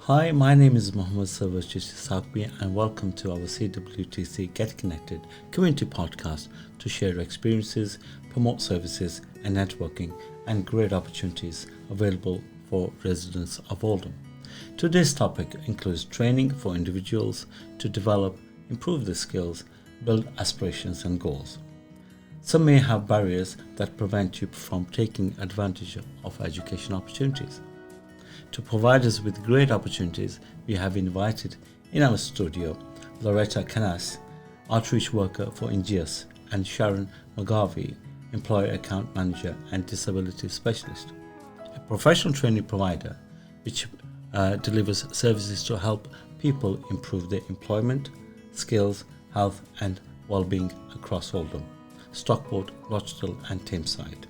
Hi, my name is Mohammed Sarwar and welcome to our CWTC Get Connected community podcast to share experiences, promote services and networking and great opportunities available for residents of Oldham. Today's topic includes training for individuals to develop, improve their skills, build aspirations and goals. Some may have barriers that prevent you from taking advantage of education opportunities. To provide us with great opportunities, we have invited in our studio Loretta Cannas, outreach worker for Ingeus, and Sharon McGarvey, employer account manager and disability specialist, a professional training provider which delivers services to help people improve their employment, skills, health and well-being across Oldham, Stockport, Rochdale and Tameside.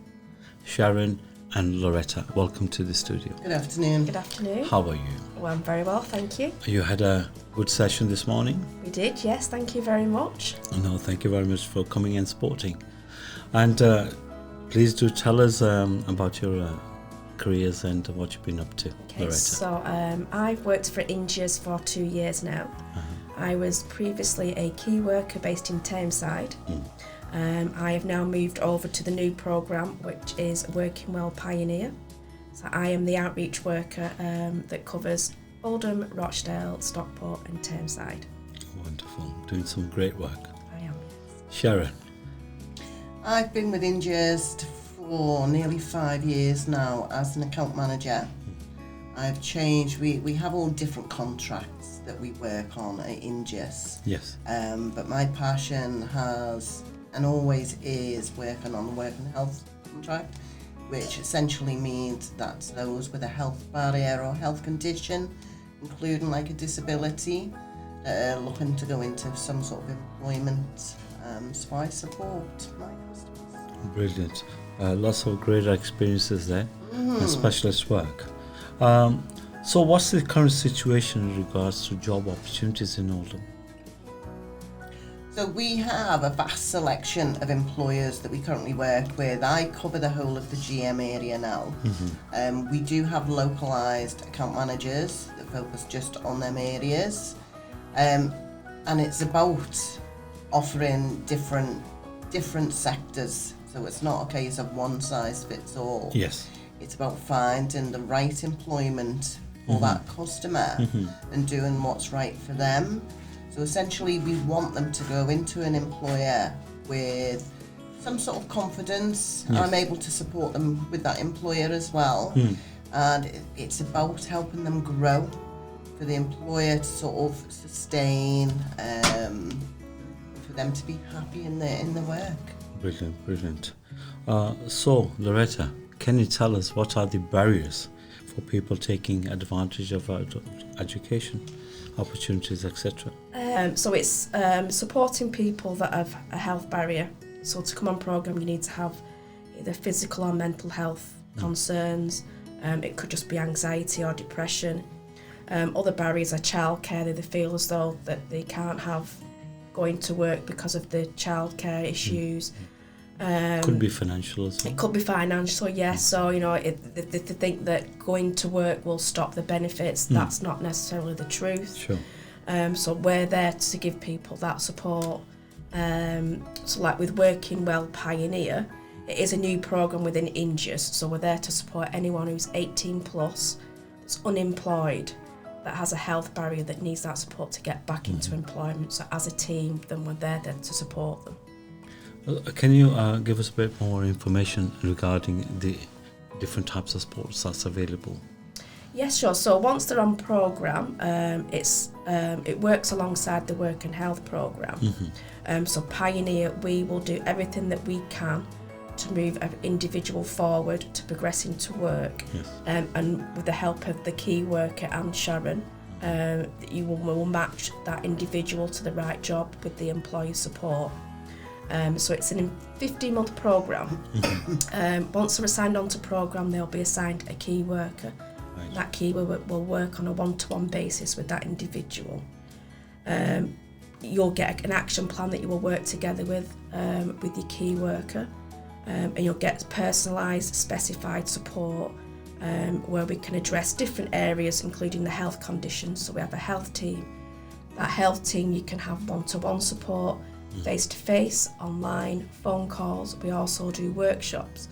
Sharon and Loretta, welcome to the studio. Good afternoon. Good afternoon. How are you? Well, I'm very well, thank you. You had a good session this morning? We did, yes, thank you very much. No, thank you very much for coming and supporting. And please do tell us about your careers and what you've been up to, Okay, Loretta. so I've worked for Ingeus for 2 years now. Uh-huh. I was previously a key worker based in Tameside. I have now moved over to the new programme, which is Working Well Pioneer. So I am the outreach worker that covers Oldham, Rochdale, Stockport and Tameside. Wonderful. Doing some great work. I am. Sharon. I've been with Ingeus for nearly 5 years now as an account manager. I've changed, we have all different contracts that we work on at Ingeus. Yes. But my passion has and always is working on the work and health contract, which essentially means that those with a health barrier or health condition, including like a disability, looking to go into some sort of employment, so I support my customers. Brilliant. Lots of great experiences there and specialist work. So what's the current situation in regards to job opportunities in Oldham? So we have a vast selection of employers that we currently work with. I cover the whole of the GM area now. We do have localised account managers that focus just on them areas. And it's about offering different sectors. So it's not a case of one size fits all. Yes. It's about finding the right employment for that customer and doing what's right for them. So essentially we want them to go into an employer with some sort of confidence. Yes. I'm able to support them with that employer as well. And it's about helping them grow, for the employer to sort of sustain, for them to be happy in their work. Brilliant. So Loretta, can you tell us what are the barriers for people taking advantage of education opportunities, etc.? So it's supporting people that have a health barrier. So to come on programme you need to have either physical or mental health concerns. It could just be anxiety or depression. Other barriers are childcare. They feel as though that they can't have going to work because of the childcare issues. Could be financial as well. It could be financial, yes. So, they think that going to work will stop the benefits. That's not necessarily the truth. Sure. So we're there to give people that support. So like with Working Well Pioneer, it is a new programme within Ingeus. So we're there to support anyone who's 18 plus, that's unemployed, that has a health barrier that needs that support to get back into employment. So as a team, then we're there then to support them. Can you give us a bit more information regarding the different types of sports that's available? Yes, sure. So once they're on programme, it works alongside the work and health programme. So Pioneer, we will do everything that we can to move an individual forward to progress into work. Yes. And with the help of the key worker and Sharon, we will match that individual to the right job with the employee support. So it's a 15-month programme. Once they're assigned onto programme, they'll be assigned a key worker. Right. That key worker will work on a one-to-one basis with that individual. You'll get an action plan that you will work together with your key worker, and you'll get personalised, specified support where we can address different areas, including the health conditions. So we have a health team. That health team, you can have one-to-one support, face-to-face, online, phone calls. We also do workshops.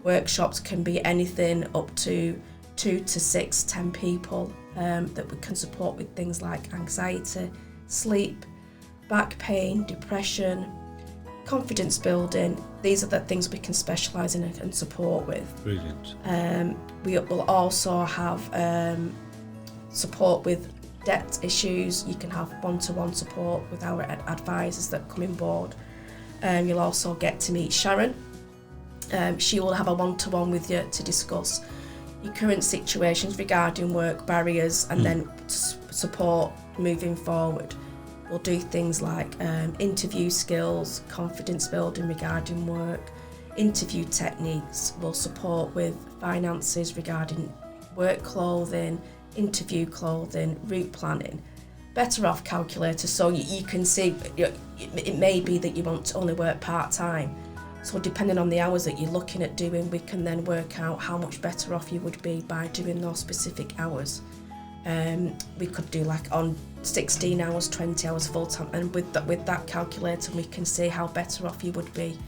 Workshops can be anything up to 2 to 6, 10 people that we can support with things like anxiety, sleep, back pain, depression, confidence building. These are the things we can specialise in and support with. Brilliant. We will also have support with debt issues. You can have one-to-one support with our advisors that come on board. You'll also get to meet Sharon. She will have a one-to-one with you to discuss your current situations regarding work barriers and then support moving forward. We'll do things like interview skills, confidence building regarding work, interview techniques. We'll support with finances regarding work clothing, interview clothing, route planning, better off calculator, so you can see it may be that you want to only work part-time. So depending on the hours that you're looking at doing, we can then work out how much better off you would be by doing those specific hours. We could do like on 16 hours, 20 hours full-time, and with that calculator we can see how better off you would be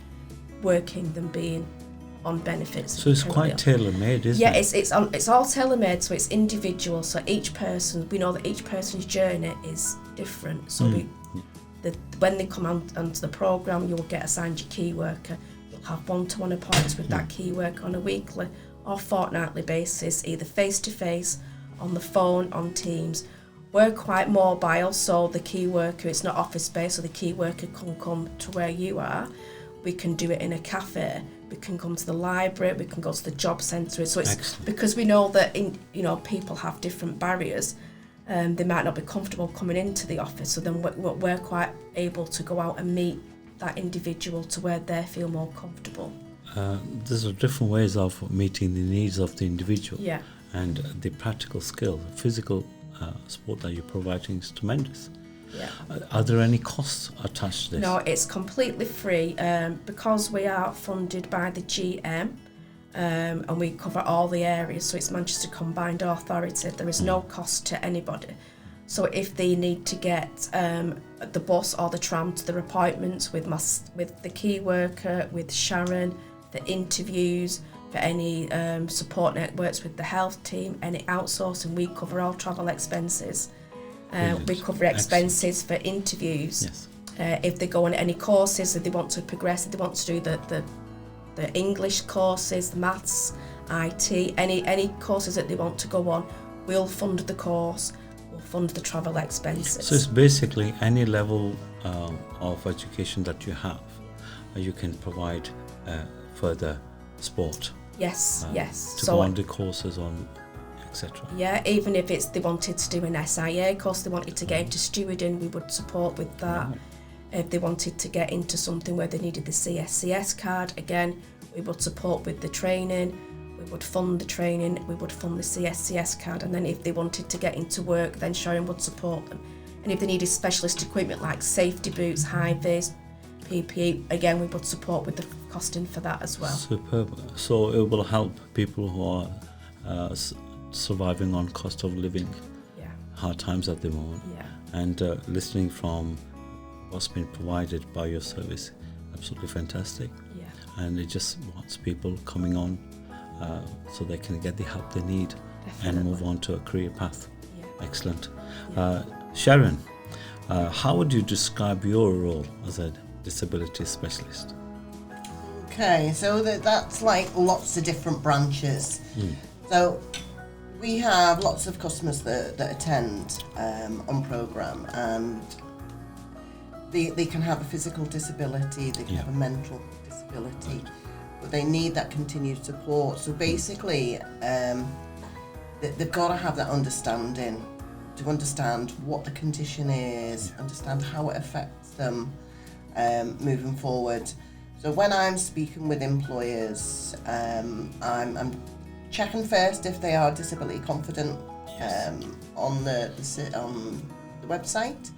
working than being on benefits. So it's quite tailor-made, isn't it? Yeah, it's all tailor-made, so it's individual. So we know that each person's journey is different. So when they come onto the programme, you will get assigned your key worker. You'll have one-to-one appointments with that key worker on a weekly or fortnightly basis, either face-to-face, on the phone, on Teams. We're quite mobile, so the key worker, it's not office-based, so the key worker can come to where you are. We can do it in a cafe. We can come to the library. We can go to the job centre. So it's excellent. Because we know that people have different barriers. They might not be comfortable coming into the office. So then we're quite able to go out and meet that individual to where they feel more comfortable. There's different ways of meeting the needs of the individual. Yeah. And the practical skill, physical support that you're providing is tremendous. Yeah. Are there any costs attached to this? No, it's completely free because we are funded by the GM and we cover all the areas, so it's Manchester Combined Authority. There is no cost to anybody. So if they need to get the bus or the tram to their appointments with the key worker, with Sharon, for interviews, for any support networks with the health team, any outsourcing, we cover all travel expenses. We cover expenses for interviews. Yes. If they go on any courses, if they want to progress, if they want to do the English courses, the maths, IT, any courses that they want to go on, we'll fund the course, we'll fund the travel expenses. So it's basically any level of education that you have, you can provide further support. Yes, yes. To go on the courses on, etc. Yeah, even if they wanted to do an SIA course, they wanted to get into stewarding, we would support with that. Right. If they wanted to get into something where they needed the CSCS card, again, we would support with the training, we would fund the training, we would fund the CSCS card, and then if they wanted to get into work, then Sharon would support them. And if they needed specialist equipment like safety boots, high vis, PPE, again, we would support with the costing for that as well. Superb. So it will help people who are surviving on cost of living, hard times at the moment, and listening from what's been provided by your service, absolutely fantastic. And it just wants people coming on so they can get the help they need. Definitely. And move on to a career path. Excellent. Sharon, how would you describe your role as a disability specialist? Okay, so that's like lots of different branches. So we have lots of customers that attend on programme, and they can have a physical disability, they can have a mental disability, but they need that continued support. So basically, they've got to have that understanding, to understand what the condition is, understand how it affects them moving forward. So when I'm speaking with employers, I'm checking first if they are disability confident on the website.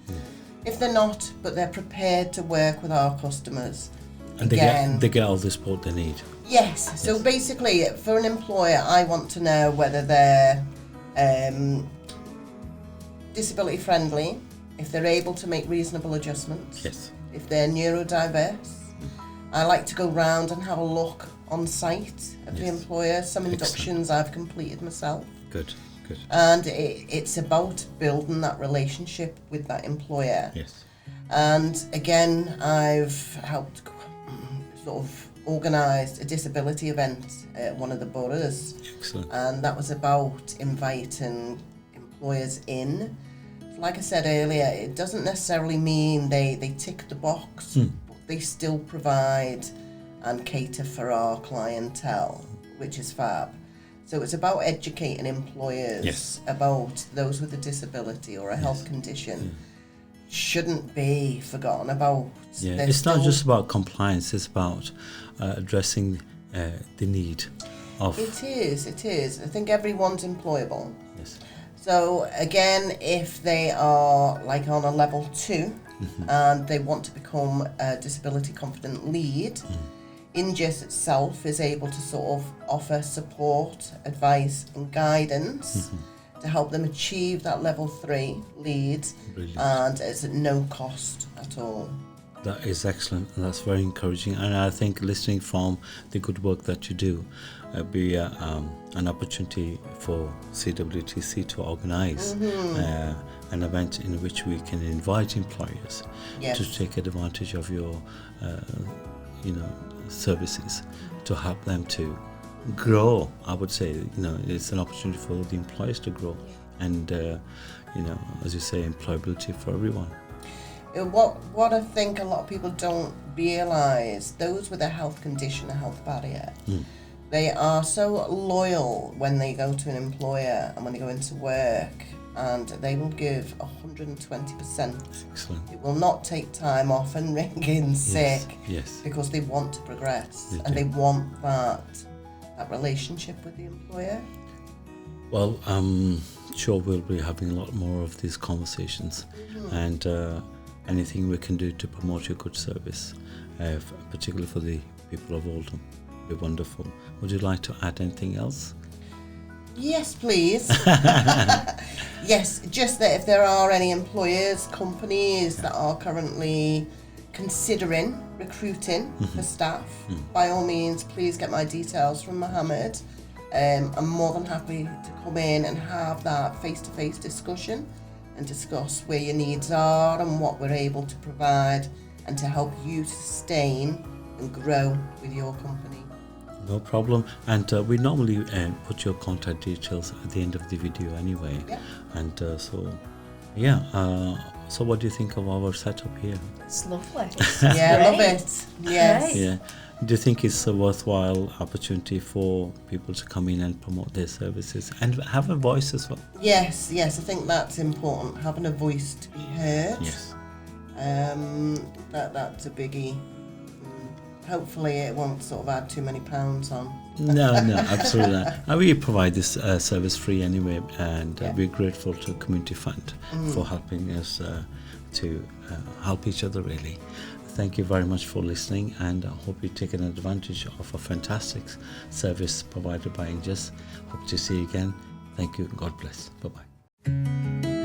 If they're not, but they're prepared to work with our customers, And they get all the support they need. Yes. So basically, for an employer, I want to know whether they're disability friendly, if they're able to make reasonable adjustments, Yes. if they're neurodiverse. I like to go round and have a look on site of the employer. Some inductions I've completed myself. Good. And it's about building that relationship with that employer. Yes. And again, I've helped sort of organised a disability event at one of the boroughs. Excellent. And that was about inviting employers in. Like I said earlier, it doesn't necessarily mean they tick the box, but they still provide and cater for our clientele, which is fab. So it's about educating employers about those with a disability or a health condition. Shouldn't be forgotten about. Yeah, it's not just about compliance, it's about addressing the need of... It is. I think everyone's employable. Yes. So again, if they are like on a level 2 and they want to become a disability confident lead, Ingeus itself is able to sort of offer support, advice and guidance to help them achieve that level 3 lead. Brilliant. And it's at no cost at all. That is excellent, and that's very encouraging. And I think listening from the good work that you do, be an opportunity for CWTC to organise an event in which we can invite employers to take advantage of your, services to help them to grow. I would say, it's an opportunity for the employers to grow, and as you say, employability for everyone. What I think a lot of people don't realise, those with a health condition, a health barrier, they are so loyal when they go to an employer and when they go into work, and they will give 120%. Excellent. It will not take time off and ring in sick Yes. because they want to progress and do. they want that relationship with the employer. Well, I'm sure we'll be having a lot more of these conversations, and anything we can do to promote your good service, particularly for the people of Oldham, would be wonderful. Would you like to add anything else? Yes, please. Yes, just that if there are any employers, companies that are currently considering recruiting for staff, by all means, please get my details from Mohammed. I'm more than happy to come in and have that face-to-face discussion and discuss where your needs are and what we're able to provide, and to help you sustain and grow with your company. No problem. And we normally put your contact details at the end of the video anyway. Yeah. And so what do you think of our setup here? It's lovely. Yeah, I love Great. it. Yes. Great. Yeah. Do you think it's a worthwhile opportunity for people to come in and promote their services and have a voice as well? Yes, I think that's important, having a voice to be heard. Yes. That's a biggie. Hopefully it won't sort of add too many pounds on. No, absolutely not. We provide this service free anyway, and we're grateful to Community Fund for helping us to help each other, really. Thank you very much for listening, and I hope you've taken advantage of a fantastic service provided by Ingeus. Hope to see you again. Thank you. God bless. Bye-bye.